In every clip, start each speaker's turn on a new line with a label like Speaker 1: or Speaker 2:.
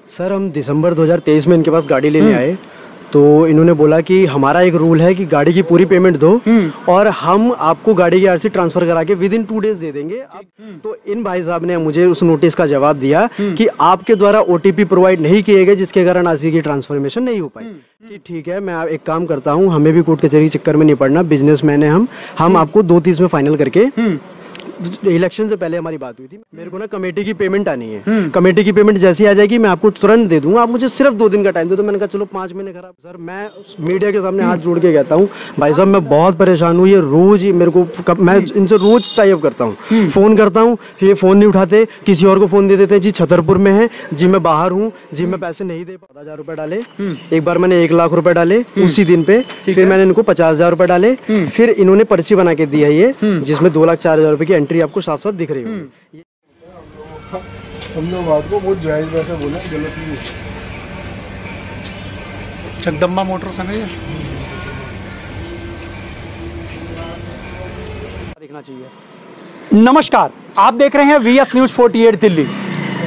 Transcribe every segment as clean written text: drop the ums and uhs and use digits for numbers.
Speaker 1: Sir हम दिसंबर 2023 में इनके पास गाड़ी लेने आए, तो इन्होंने बोला कि हमारा एक रूल है कि गाड़ी की पूरी पेमेंट दो और हम आपको गाड़ी की आरसी ट्रांसफर करा के विद इन 2 डेज दे देंगे। तो इन भाई साहब ने मुझे उस नोटिस का जवाब दिया कि आपके द्वारा ओटीपी प्रोवाइड नहीं किए गए, जिसके कारण आरसी की ट्रांसफॉर्मेशन नहीं हो पाई। कि ठीक है, मैं एक काम करता हूँ, हमें भी कोर्ट कचहरी चक्कर में नहीं पड़ना, बिजनेसमैन है हम आपको 2-3 में फाइनल करके, इलेक्शन से पहले हमारी बात हुई थी, मेरे को ना कमेटी की पेमेंट आनी है, कमेटी की पेमेंट जैसी आ जाएगी मैं आपको तुरंत दे दूंगा, आप मुझे सिर्फ 2 दिन का टाइम दो। तो मैंने कहा चलो 5 महीने खराब। सर मैं मीडिया के सामने हाथ जोड़ के कहता हूँ भाई साहब मैं बहुत परेशान हूँ, ये रोज ही मेरे को मैं इनसे रोज टाइप करता हूँ, फोन करता हूँ, फिर ये फोन नहीं उठाते, किसी और को फोन दे देते हैं, जी छतरपुर में है, जी मैं बाहर हूँ, जी मैं पैसे नहीं दे, 10,000 रुपए डाले, एक बार मैंने 1 लाख रुपए डाले उसी दिन पे, फिर मैंने इनको 50,000 रुपए डाले, फिर इन्होंने पर्ची बना के दी है ये, जिसमें 2,04,000 रुपए की एंट्री आपको साफ साफ दिख रही होगी।
Speaker 2: समझो बात को, बहुत जायज वैसे बोला, गलत नहीं है।
Speaker 3: जगदम्बा मोटर्स है ना ये,
Speaker 1: देखना चाहिए।
Speaker 3: नमस्कार, आप देख रहे हैं VS News 48 दिल्ली।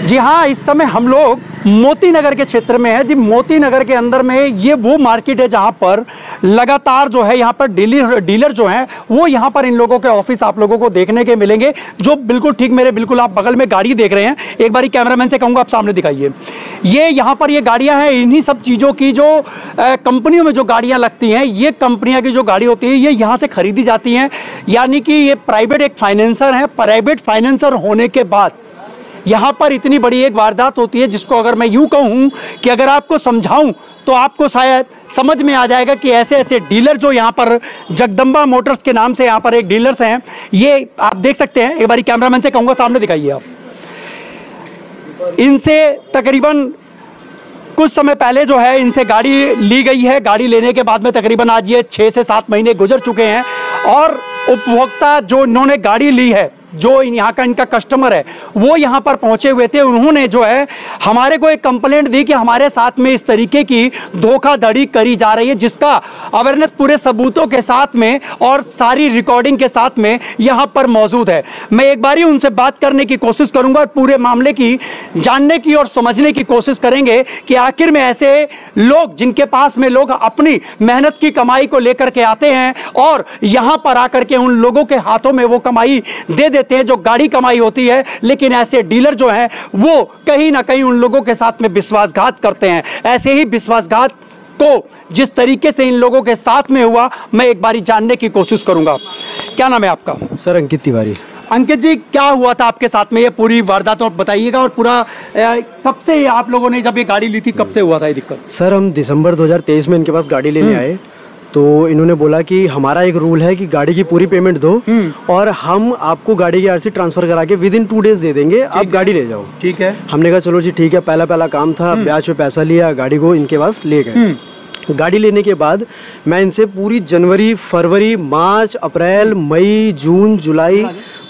Speaker 3: जी हाँ, इस समय हम लोग मोती नगर के क्षेत्र में है। जी मोती नगर के अंदर में ये वो मार्केट है जहाँ पर लगातार जो है यहाँ पर डीलर जो हैं वो यहाँ पर इन लोगों के ऑफिस आप लोगों को देखने के मिलेंगे, जो बिल्कुल ठीक मेरे बिल्कुल आप बगल में गाड़ी देख रहे हैं। एक बारी कैमरामैन से कहूँगा आप सामने दिखाइए। ये यहाँ पर ये गाड़ियाँ हैं, इन्हीं सब चीज़ों की जो कंपनियों में जो गाड़ियाँ लगती हैं, ये कंपनियाँ की जो गाड़ी होती है ये यहाँ से खरीदी जाती हैं। यानी कि ये प्राइवेट एक फाइनेंसर है, प्राइवेट फाइनेंसर होने के बाद यहाँ पर इतनी बड़ी एक वारदात होती है, जिसको अगर मैं यूं कहूँ कि अगर आपको समझाऊं तो आपको शायद समझ में आ जाएगा कि ऐसे ऐसे डीलर जो यहाँ पर जगदम्बा मोटर्स के नाम से यहाँ पर एक डीलर्स हैं, ये आप देख सकते हैं। एक बारी कैमरामैन से कहूँगा सामने दिखाइए आप। इनसे तकरीबन कुछ समय पहले जो है इनसे गाड़ी ली गई है। गाड़ी लेने के बाद में तकरीबन आज ये 6 से 7 महीने गुजर चुके हैं और उपभोक्ता जो इन्होंने गाड़ी ली है, जो यहाँ का इनका कस्टमर है, वो यहाँ पर पहुँचे हुए थे। उन्होंने जो है हमारे को एक कंप्लेंट दी कि हमारे साथ में इस तरीके की धोखाधड़ी करी जा रही है, जिसका अवेयरनेस पूरे सबूतों के साथ में और सारी रिकॉर्डिंग के साथ में यहाँ पर मौजूद है। मैं एक बारी उनसे बात करने की कोशिश करूँगा और पूरे मामले की जानने की और समझने की कोशिश करेंगे कि आखिर में ऐसे लोग जिनके पास में लोग अपनी मेहनत की कमाई को लेकर के आते हैं और यहाँ पर आकर के उन लोगों के हाथों में वो कमाई दे देते हैं जो गाड़ी कमाई होती है, लेकिन ऐसे डीलर जो हैं वो कहीं ना कहीं उन लोगों के साथ में विश्वासघात करते हैं। ऐसे ही विश्वासघात को जिस तरीके से इन लोगों के साथ में हुआ, मैं एक बारी जानने की कोशिश करूंगा। क्या नाम है आपका?
Speaker 1: सर अंकित तिवारी।
Speaker 3: अंकित जी, क्या हुआ था आपके साथ में, ये पूरी वारदात आप बताइएगा और पूरा कब से आप लोगों ने जब ये गाड़ी ली थी कब से हुआ था ये दिक्कत?
Speaker 1: सर हम दिसंबर 2023 में इनके पास गाड़ी लेने आए, तो इन्होंने बोला कि हमारा एक रूल है कि गाड़ी की पूरी पेमेंट दो और हम आपको गाड़ी की आरसी ट्रांसफर करा के विद इन 2 डेज दे देंगे, आप गाड़ी ले जाओ।
Speaker 3: ठीक है। हमने
Speaker 1: कहा चलो जी ठीक है, पहला काम था, ब्याज पे पैसा लिया, गाड़ी को इनके पास ले गए। गाड़ी लेने के बाद मैं इनसे पूरी जनवरी, फरवरी, मार्च, अप्रैल, मई, जून, जुलाई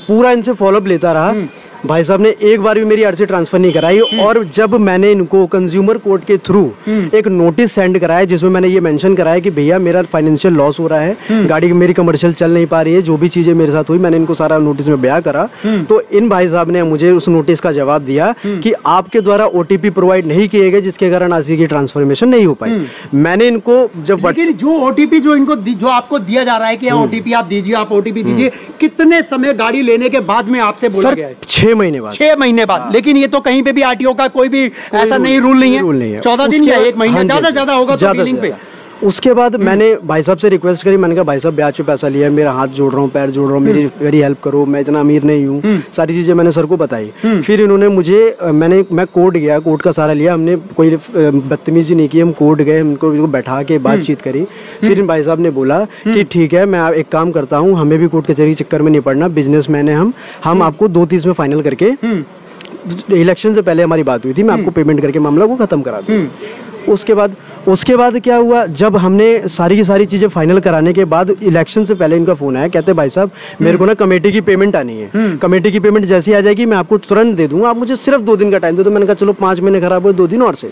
Speaker 1: पूरा इनसे फॉलोअप लेता रहा। भाई साहब ने एक बार भी मेरी आरसी ट्रांसफर नहीं कराई और जब मैंने इनको कंज्यूमर कोर्ट के थ्रू एक नोटिस सेंड कराया जिसमें मैंने ये मेंशन कराया कि भैया मेरा फाइनेंशियल लॉस हो रहा है, गाड़ी मेरी कमर्शियल चल नहीं पा रही है, जो भी चीजें मेरे साथ हुई मैंने इनको सारा नोटिस में बयां करा, तो इन भाई साहब ने मुझे उस नोटिस का जवाब दिया कि आपके द्वारा ओटीपी प्रोवाइड नहीं किए गए, जिसके कारण आरसी की ट्रांसफॉर्मेशन नहीं हो पाई। मैंने इनको जब
Speaker 3: जो ओटीपी जो इनको जो आपको दिया जा रहा है कि ओटीपी आप दीजिए, आप ओटीपी दीजिए, कितने समय गाड़ी लेने के बाद में आपसे बोला गया है?
Speaker 1: 6 महीने बाद।
Speaker 3: 6 महीने बाद। लेकिन ये तो कहीं पे भी आरटीओ का कोई भी ऐसा नहीं रूल नहीं है। 14 दिन या 1 महीना ज्यादा होगा तो डीलिंग पे।
Speaker 1: उसके बाद मैंने भाई साहब से रिक्वेस्ट करी, मैंने कहा भाई साहब ब्याज पे पैसा लिया है, मेरा हाथ जोड़ रहा हूँ, पैर जोड़ रहा हूँ, मेरी हेल्प करो, मैं इतना अमीर नहीं हूँ, सारी चीज़ें मैंने सर को बताई। फिर इन्होंने मुझे मैं कोर्ट गया, कोर्ट का सहारा लिया, हमने कोई बदतमीजी नहीं की, हम कोर्ट गए, उनको बैठा के बातचीत करी। फिर भाई साहब ने बोला कि ठीक है, मैं एक काम करता हूँ, हमें भी कोर्ट कचहरी चक्कर में नहीं पड़ना, बिजनेसमैन है हम आपको 2-3 में फाइनल करके, इलेक्शन से पहले हमारी बात हुई थी, मैं आपको पेमेंट करके मामला को खत्म करा दूँ। उसके बाद उसके बाद क्या हुआ, जब हमने सारी की सारी चीज़ें फाइनल कराने के बाद इलेक्शन से पहले इनका फ़ोन आया, कहते भाई साहब मेरे को ना कमेटी की पेमेंट आनी है, कमेटी की पेमेंट जैसी आ जाएगी मैं आपको तुरंत दे दूंगा, आप मुझे सिर्फ 2 दिन का टाइम दो। तो मैंने कहा चलो 5 महीने खराब हुए, 2 दिन और से।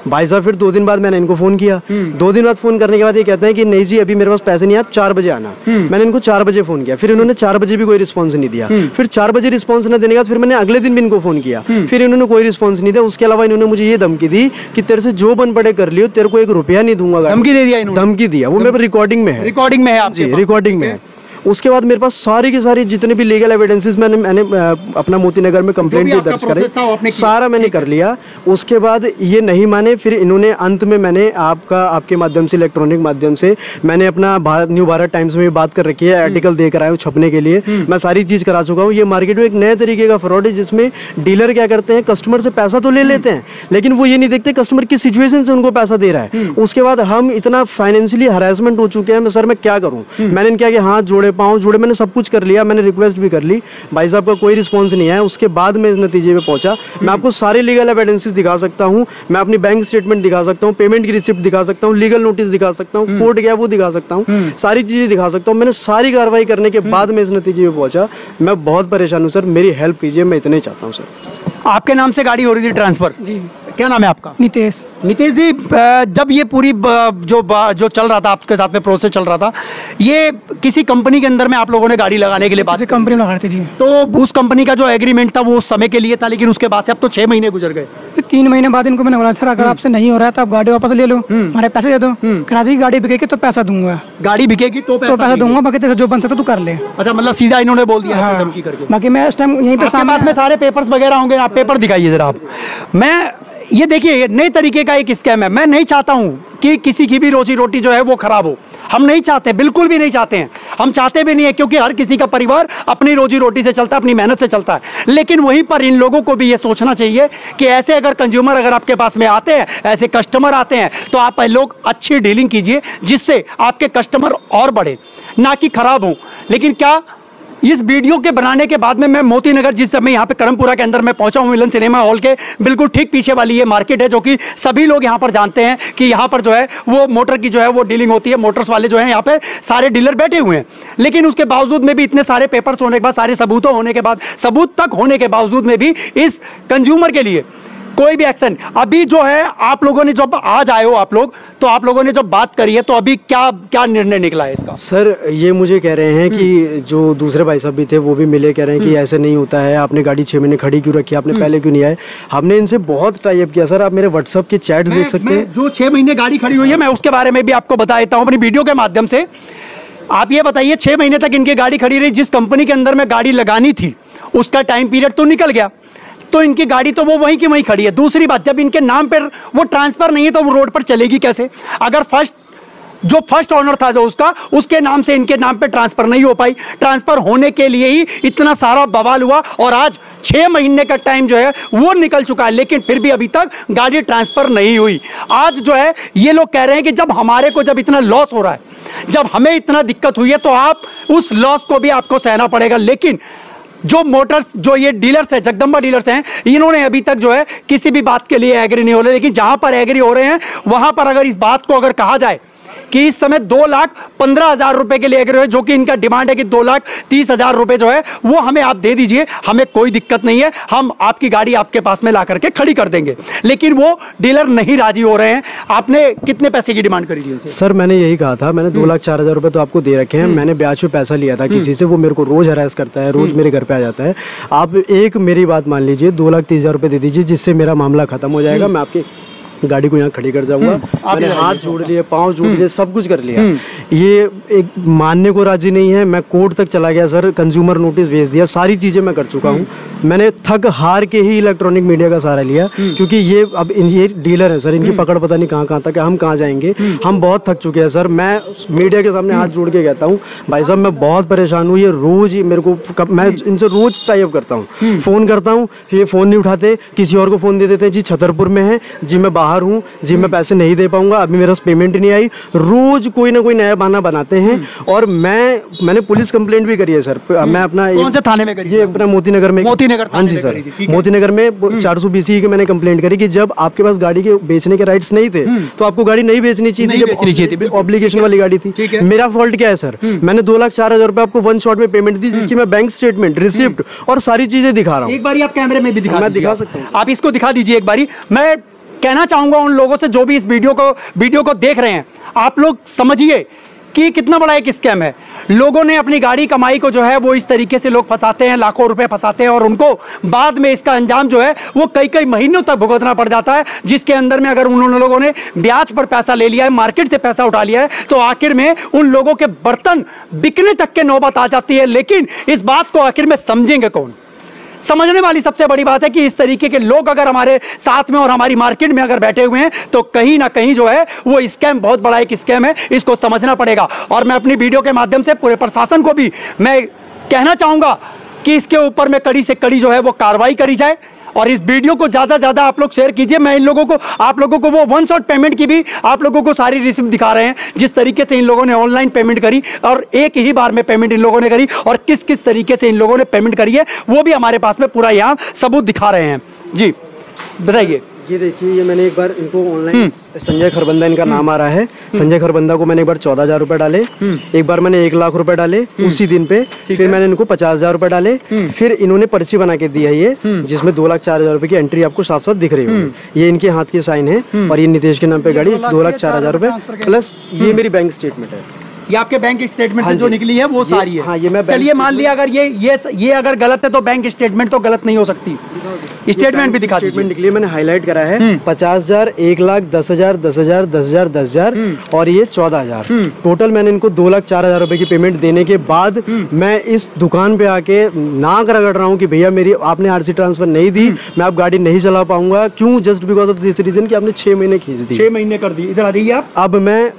Speaker 1: भाई साहब फिर 2 दिन बाद मैंने इनको फ़ोन किया, 2 दिन बाद फ़ोन करने के बाद ये कहते हैं कि नहीं जी अभी मेरे पास पैसे नहीं, आप 4 बजे आना। मैंने इनको 4 बजे फ़ोन किया, फिर इन्होंने 4 बजे भी कोई रिस्पॉन्स नहीं दिया। फिर 4 बजे रिस्पॉन्स न देने के बाद फिर मैंने अगले दिन भी इनको फ़ोन किया, फिर इन्होंने कोई रिस्पॉन्स नहीं दिया। उसके अलावा इन्होंने मुझे ये धमकी दी कि तेरे से जो बन पड़े कर लियो, तेरे को 1 रुपया नहीं दूंगा।
Speaker 3: धमकी दे दिया इन्होंने? धमकी
Speaker 1: दिया, वो मेरे रिकॉर्डिंग में है।
Speaker 3: रिकॉर्डिंग में है आपके पास?
Speaker 1: रिकॉर्डिंग में है। उसके बाद मेरे पास सारी की सारी जितने भी लीगल एविडेंसेस मैंने अपना मोती नगर में कंप्लेंट भी दर्ज करे, सारा मैंने कर लिया। उसके बाद ये नहीं माने, फिर इन्होंने अंत में मैंने आपके माध्यम से, इलेक्ट्रॉनिक माध्यम से मैंने अपना न्यू भारत टाइम्स में भी बात कर रखी है, आर्टिकल दे कर आया हूँ छपने के लिए, मैं सारी चीज़ करा चुका हूँ। ये मार्केट में एक नए तरीके का फ्रॉड है जिसमें डीलर क्या करते हैं, कस्टमर से पैसा तो ले लेते हैं लेकिन वो ये नहीं देखते कस्टमर किस सिचुएशन से उनको पैसा दे रहा है। उसके बाद हम इतना फाइनेंशियली हरासमेंट हो चुके हैं, सर मैं क्या करूँ। मैंने इनके आगे हाथ जोड़े, पाँव जोड़े, मैंने सब कुछ कर लिया, मैंने रिक्वेस्ट भी कर ली, भाई साहब का कोई रिस्पॉन्स नहीं आया। उसके बाद मैं इस नतीजे पे पहुंचा। मैं आपको सारे लीगल एविडेंसेस दिखा सकता हूं, मैं अपनी बैंक स्टेटमेंट दिखा सकता हूं, पेमेंट की रिसिप्ट दिखा सकता हूं, लीगल नोटिस दिखा सकता हूं, कोर्ट गया वो दिखा सकता हूं, सारी चीजें दिखा सकता हूं। मैंने सारी कार्रवाई करने के बाद मैं इस नतीजे पे पहुंचा। मैं बहुत परेशान हूँ सर, मेरी हेल्प कीजिए, मैं इतना ही चाहता हूँ सर।
Speaker 3: आपके नाम से गाड़ी हो रही थी ट्रांसफर?
Speaker 4: जी।
Speaker 3: क्या नाम है आपका?
Speaker 4: नितेश।
Speaker 3: नितेश जी, जब ये पूरी जो चल रहा था आपके साथ में प्रोसेस चल रहा था, ये किसी कंपनी के अंदर में आप लोगों ने गाड़ी लगाने के लिए बात
Speaker 4: कंपनी में लगा रहे थे जी।
Speaker 3: तो उस कंपनी का जो एग्रीमेंट था वो उस समय के लिए था, लेकिन उसके बाद से अब तो 6 महीने गुजर गए।
Speaker 4: तो 3 महीने बाद इनको मैंने बोला सर अगर आपसे नहीं हो रहा है तो आप गाड़ी वापस ले लो, हमारे पैसे दे दो। कराची की गाड़ी बिकेगी तो पैसा दूंगा,
Speaker 3: गाड़ी बिकेगी तो पैसा दूंगा,
Speaker 4: बाकी तेरे जो बन सकता तू कर ले।
Speaker 3: अच्छा, मतलब सीधा इन्होंने बोल दिया धमकी करके।
Speaker 4: बाकी मैं इस टाइम यहीं पे
Speaker 3: सामने में सारे पेपर्स वगैरह होंगे, आप पेपर दिखाइए जरा आप। मैं ये देखिए नए तरीके का एक स्कैम है। मैं नहीं चाहता हूं कि किसी की भी रोजी रोटी जो है वो खराब हो, हम नहीं चाहते, बिल्कुल भी नहीं चाहते हैं, हम चाहते भी नहीं है, क्योंकि हर किसी का परिवार अपनी रोजी रोटी से चलता है, अपनी मेहनत से चलता है। लेकिन वहीं पर इन लोगों को भी ये सोचना चाहिए कि ऐसे अगर कंज्यूमर अगर आपके पास में आते हैं, ऐसे कस्टमर आते हैं, तो आप लोग अच्छी डीलिंग कीजिए जिससे आपके कस्टमर और बढ़े, ना कि खराब हो। लेकिन क्या इस वीडियो के बनाने के बाद में मैं मोती नगर, जिस समय यहाँ पे करमपुरा के अंदर मैं पहुंचा हूँ, मिलन सिनेमा हॉल के बिल्कुल ठीक पीछे वाली ये मार्केट है, जो कि सभी लोग यहाँ पर जानते हैं कि यहाँ पर जो है वो मोटर की जो है वो डीलिंग होती है, मोटर्स वाले जो है यहाँ पे सारे डीलर बैठे हुए हैं। लेकिन उसके बावजूद में भी, इतने सारे पेपर्स होने के बाद, सारे सबूतों होने के बाद, सबूत तक होने के बावजूद में भी इस कंज्यूमर के लिए कोई भी एक्शन अभी जो है, आप लोगों ने जब आज आए हो आप लोग, तो आप लोगों ने जब बात करी है, तो अभी क्या क्या निर्णय निकला है इसका?
Speaker 1: सर ये मुझे कह रहे हैं कि जो दूसरे भाई साहब भी थे वो भी मिले, कह रहे हैं कि ऐसे नहीं होता है, आपने गाड़ी 6 महीने खड़ी क्यों रखी, आपने पहले क्यों नहीं आए। हमने इनसे बहुत टाई अप किया सर, आप मेरे व्हाट्सअप के चैट देख सकते हैं।
Speaker 3: जो 6 महीने गाड़ी खड़ी हुई है, मैं उसके बारे में भी आपको बता देता हूँ अपनी वीडियो के माध्यम से। आप ये बताइए, 6 महीने तक इनकी गाड़ी खड़ी रही, जिस कंपनी के अंदर में गाड़ी लगानी थी उसका टाइम पीरियड तो निकल गया, तो इनकी गाड़ी तो वो वहीं की वहीं खड़ी है। दूसरी बात, जब इनके नाम पर वो ट्रांसफर नहीं है तो वो रोड पर चलेगी कैसे? अगर फर्स्ट ऑनर था जो उसके नाम से इनके नाम पे ट्रांसफर नहीं हो पाई, ट्रांसफर होने के लिए ही इतना सारा बवाल हुआ, और आज 6 महीने का टाइम जो है वो निकल चुका है, लेकिन फिर भी अभी तक गाड़ी ट्रांसफर नहीं हुई। आज जो है ये लोग कह रहे हैं कि जब हमारे को जब इतना लॉस हो रहा है, जब हमें इतना दिक्कत हुई है, तो आप उस लॉस को भी आपको सहना पड़ेगा। लेकिन जो मोटर्स, जो ये डीलर्स है, जगदम्बा डीलर्स हैं, इन्होंने अभी तक जो है किसी भी बात के लिए एग्री नहीं हो रहे। लेकिन जहां पर एग्री हो रहे हैं, वहां पर अगर इस बात को अगर कहा जाए कि इस समय 2,15,000 रुपए के लिए एग्री है, जो कि इनका डिमांड है कि 2,30,000 रुपए जो है वो हमें आप दे दीजिए, हमें कोई दिक्कत नहीं है, हम आपकी गाड़ी आपके पास में ला करके खड़ी कर देंगे। लेकिन वो डीलर नहीं राजी हो रहे हैं। आपने कितने पैसे की डिमांड करी थी?
Speaker 1: सर मैंने यही कहा था, मैंने 2,04,000 रुपए तो आपको दे रखे हैं। मैंने ब्याज पे पैसा लिया था किसी से, वो मेरे को रोज हरास करता है, रोज मेरे घर पे आ जाता है। आप एक मेरी बात मान लीजिए, 2,30,000 रुपए दे दीजिए, जिससे मेरा मामला खत्म हो जाएगा। मैं आपकी गाड़ी को यहाँ खड़ी कर जाऊंगा। मैंने हाथ जोड़ लिए, पाँव जोड़ लिए, सब कुछ कर लिया। ये एक मानने को राजी नहीं है। मैं कोर्ट तक चला गया सर, कंज्यूमर नोटिस भेज दिया, सारी चीज़ें मैं कर चुका हूँ। मैंने थक हार के ही इलेक्ट्रॉनिक मीडिया का सहारा लिया, क्योंकि ये अब ये डीलर है सर, इनकी पकड़ पता नहीं कहाँ तक है, हम कहाँ जाएंगे। हम बहुत थक चुके हैं सर। मैं मीडिया के सामने हाथ जोड़ के कहता हूँ, भाई साहब मैं बहुत परेशान हूँ। ये रोज़ मेरे को, मैं इनसे रोज़ टाई अप करता हूँ, फ़ोन करता हूँ, फिर ये फ़ोन नहीं उठाते, किसी और को फ़ोन दे देते हैं, जी छतरपुर में है, जी मैं बाहर हूँ, जी मैं पैसे नहीं दे पाऊंगा, अभी मेरे पास पेमेंट नहीं आई। रोज कोई ना कोई नया बहाना बनाते हैं। और मैंने पुलिस कंप्लेंट भी करी है सर। मैं अपना
Speaker 3: कौन से थाने में करी?
Speaker 1: ये अपना मोती नगर में। हाँ जी सर, मोती नगर में 400 BC के मैंने कंप्लेंट करी कि जब आपके पास गाड़ी के बेचने के राइट्स नहीं थे तो आपको गाड़ी नहीं बेचनी चाहिए थी, जब ऑब्लिगेशन वाली गाड़ी थी। मेरा फॉल्ट क्या है सर? मैंने 2,04,000 रुपए आपको वन शॉट में पेमेंट दी, जिसकी मैं बैंक स्टेटमेंट, रिसिप्ट और सारी चीजें दिखा रहा हूँ।
Speaker 3: एक बार आप कैमरे में भी
Speaker 1: दिखा सकता हूँ,
Speaker 3: आप इसको दिखा दीजिए एक बारी। मैं कहना चाहूंगा उन लोगों से जो भी इस वीडियो को देख रहे हैं, आप लोग समझिए कि कितना बड़ा एक स्कैम है। लोगों ने अपनी गाड़ी कमाई को जो है वो इस तरीके से लोग फंसाते हैं, लाखों रुपए फंसाते हैं, और उनको बाद में इसका अंजाम जो है वो कई महीनों तक भुगतना पड़ जाता है, जिसके अंदर में अगर उन लोगों ने ब्याज पर पैसा ले लिया है, मार्केट से पैसा उठा लिया है, तो आखिर में उन लोगों के बर्तन बिकने तक के नौबत आ जाती है। लेकिन इस बात को आखिर में समझेंगे कौन? समझने वाली सबसे बड़ी बात है कि इस तरीके के लोग अगर हमारे साथ में और हमारी मार्केट में अगर बैठे हुए हैं तो कहीं ना कहीं जो है वो स्कैम बहुत बड़ा एक स्कैम है, इसको समझना पड़ेगा। और मैं अपनी वीडियो के माध्यम से पूरे प्रशासन को भी मैं कहना चाहूंगा कि इसके ऊपर में कड़ी से कड़ी जो है वो कार्रवाई करी जाए, और इस वीडियो को ज्यादा ज्यादा आप लोग शेयर कीजिए। मैं आप लोगों को वो वन शॉट पेमेंट की भी आप लोगों को सारी रिसिप्ट दिखा रहे हैं, जिस तरीके से इन लोगों ने ऑनलाइन पेमेंट करी और एक ही बार में पेमेंट इन लोगों ने करी, और किस किस तरीके से इन लोगों ने पेमेंट करी है वो भी हमारे पास में पूरा यहाँ सबूत दिखा रहे हैं। जी बताइए।
Speaker 1: ये देखिए, ये मैंने एक बार इनको ऑनलाइन, संजय खरबंदा इनका नाम आ रहा है। संजय खरबंदा को मैंने एक बार 14,000 रुपए डाले, एक बार मैंने 1 लाख रुपए डाले उसी दिन पे, फिर मैंने इनको 50,000 रुपए डाले, फिर इन्होंने पर्ची बना के दी है ये, जिसमें 2,04,000 रुपए की एंट्री आपको साफ साफ दिख रही होगी। ये इनके हाथ के साइन है, और ये नितेश के नाम पे गाड़ी 2,04,000 रुपए प्लस ये मेरी बैंक स्टेटमेंट है।
Speaker 3: ये आपके बैंक स्टेटमेंट में जो निकली है वो सारी है।
Speaker 1: हाँ, ये मैं
Speaker 3: चलिए मान लिया अगर ये अगर गलत है तो बैंक स्टेटमेंट तो गलत नहीं हो सकती, स्टेटमेंट भी दिखा दीजिए।
Speaker 1: स्टेटमेंट निकली है, मैंने हाईलाइट करा है। 50,000, 1 लाख, 10,000, 10,000, 10,000, 10,000 और ये 14,000। टोटल मैंने इनको 2,04,000 रुपए की पेमेंट देने के बाद मैं इस दुकान पे आके नाक रगड़ रहा हूँ कि भैया मेरी आपने RC ट्रांसफर नहीं दी, मैं अब गाड़ी नहीं चला पाऊंगा। क्यों? Just because of this reason कि आपने 6 महीने खींच दी।
Speaker 3: 6 महीने कर दी। इधर आ जाइए आप।
Speaker 1: अब मैं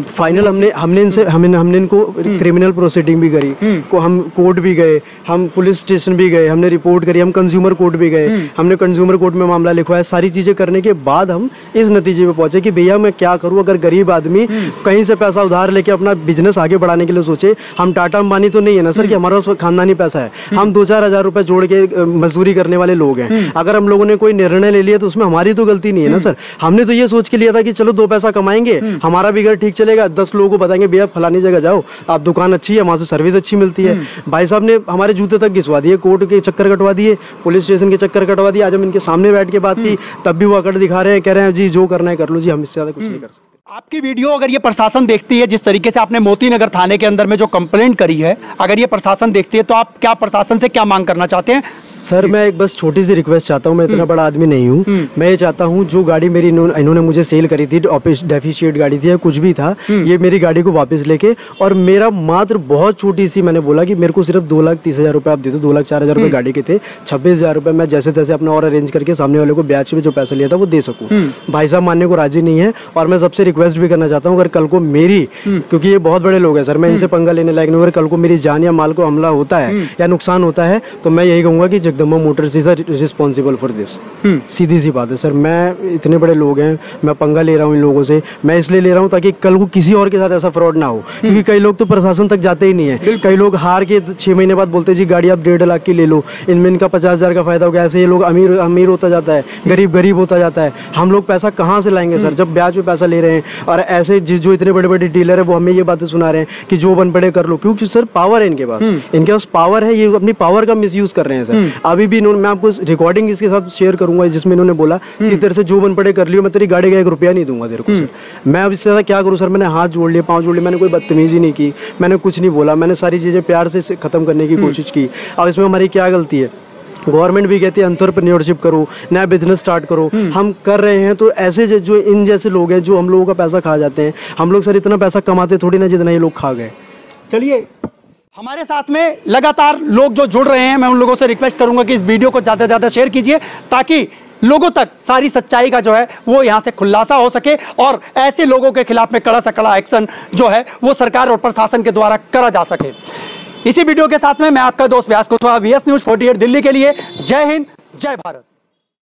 Speaker 1: फाइनल हमने इनको क्रिमिनल प्रोसीडिंग भी करी, को हम कोर्ट भी गए, हम पुलिस स्टेशन भी गए, हमने रिपोर्ट करी, हम कंज्यूमर कोर्ट भी गए, हमने कंज्यूमर कोर्ट में मामला लिखवाया। सारी चीजें करने के बाद हम इस नतीजे पे पहुंचे कि भैया मैं क्या करूं, अगर गरीब आदमी कहीं से पैसा उधार लेके अपना बिजनेस आगे बढ़ाने के लिए सोचे। हम टाटा अंबानी तो नहीं है ना सर कि हमारे पास खानदानी पैसा है। हम 2-4 हज़ार रुपए जोड़ के मजदूरी करने वाले लोग हैं। अगर हम लोगों ने कोई निर्णय ले लिया तो उसमें हमारी तो गलती नहीं है ना सर। हमने तो ये सोच के लिया था कि चलो 2 पैसा कमाएंगे, हमारा भी घर ठीक चलेगा, 10 लोगों को बताएंगे भैया फलानी जगह जाओ, आप दुकान अच्छी है, वहां से सर्विस अच्छी मिलती है। भाई साहब ने हमारे जूते तक घिसवा दिए, कोर्ट के चक्कर कटवा दिए, पुलिस स्टेशन के चक्कर कटवा दिए। आज हम इनके सामने बैठ के बात की तब भी वो अकड़ दिखा रहे हैं, कह रहे हैं जी जो करना है कर लो जी, हम इससे ज्यादा कुछ नहीं कर सकते।
Speaker 3: आपकी वीडियो अगर ये प्रशासन देखती है, जिस तरीके से आपने मोती नगर थाने के अंदर में जो कंप्लेंट करी है, अगर ये प्रशासन देखती है तो आप क्या प्रशासन से क्या मांग करना चाहते हैं?
Speaker 1: सर मैं एक बस छोटी सी रिक्वेस्ट चाहता हूँ, मैं इतना बड़ा आदमी नहीं हूँ। मैं ये चाहता हूँ जो गाड़ी मेरी इन्होंने मुझे सेल करी थी, डेफिशिएट गाड़ी थी या कुछ भी था, ये मेरी गाड़ी को वापस लेके, और मेरा मात्र बहुत छोटी सी मैंने बोला कि मेरे को सिर्फ 2,30,000 रुपए आप दे दो। 2,04,000 रुपए गाड़ी के थे, 26,000 रुपए मैं जैसे तैसे अपना और अरेंज करके सामने वाले को ब्याज पे जो पैसा लिया था वो दे सकूँ। भाई साहब मानने को राजी नहीं है, और मैं सबसे रिक्वेस्ट भी करना चाहता हूँ अगर कल को मेरी, क्योंकि ये बहुत बड़े लोग हैं सर, मैं इनसे पंगा लेने लायक नहीं, अगर कल को मेरी जान या माल को हमला होता है या नुकसान होता है तो मैं यही कहूंगा कि Jagdamba Motors is responsible for this. सीधी सी बात है सर, मैं इतने बड़े लोग हैं, मैं पंगा ले रहा हूँ इन लोगों से, मैं इसलिए ले रहा हूँ ताकि कल को किसी और के साथ ऐसा फ्रॉड ना हो। क्योंकि कई लोग तो प्रशासन तक जाते ही नहीं है, कई लोग हार के 6 महीने बाद बोलते जी गाड़ी आप 1.5 लाख की ले लो, इनमें इनका 50,000 का फायदा हो गया। ऐसे ये लोग अमीर होता जाता है, गरीब होता जाता है। हम लोग पैसा कहाँ से लाएंगे सर जब ब्याज पे पैसा ले रहे हैं? और ऐसे जो इतने बड़े बड़े डीलर है वो हमें ये बातें सुना रहे हैं कि जो बन पड़े कर लो, क्योंकि सर पावर है इनके पास पावर है, ये अपनी पावर का मिसयूज कर रहे हैं सर। अभी भी इन्होंने, मैं आपको रिकॉर्डिंग इसके साथ शेयर करूंगा जिसमें इन्होंने बोला कि तेरे से जो बन पड़े कर लियो, मैं तेरी गाड़ी का 1 रुपया नहीं दूंगा तेरे को सर। मैं अब इससे ज्यादा क्या करूं सर? मैंने हाथ जोड़ लिए, पाँव जोड़ लिए, मैंने कोई बदतमीजी नहीं की, मैंने कुछ नहीं बोला, मैंने सारी चीजें प्यार से खत्म करने की कोशिश की। अब इसमें हमारी क्या गलती है? गवर्नमेंट भी कहती है एंटरप्रेन्योरशिप करो, नया बिजनेस स्टार्ट करो, हम कर रहे हैं। तो ऐसे जो इन जैसे लोग हैं जो हम लोगों का पैसा खा जाते हैं, हम लोग सर इतना पैसा कमाते थोड़ी ना जितना ये लोग खा गए।
Speaker 3: चलिए, हमारे साथ में लगातार लोग जो जुड़ रहे हैं, मैं उन लोगों से रिक्वेस्ट करूंगा कि इस वीडियो को ज़्यादा से ज़्यादा शेयर कीजिए ताकि लोगों तक सारी सच्चाई का जो है वो यहाँ से खुलासा हो सके, और ऐसे लोगों के खिलाफ में कड़ा से कड़ा एक्शन जो है वो सरकार और प्रशासन के द्वारा करा जा सके। इसी वीडियो के साथ में मैं आपका दोस्त व्यास कुथवा, VS News 48 दिल्ली के लिए। जय हिंद, जय भारत।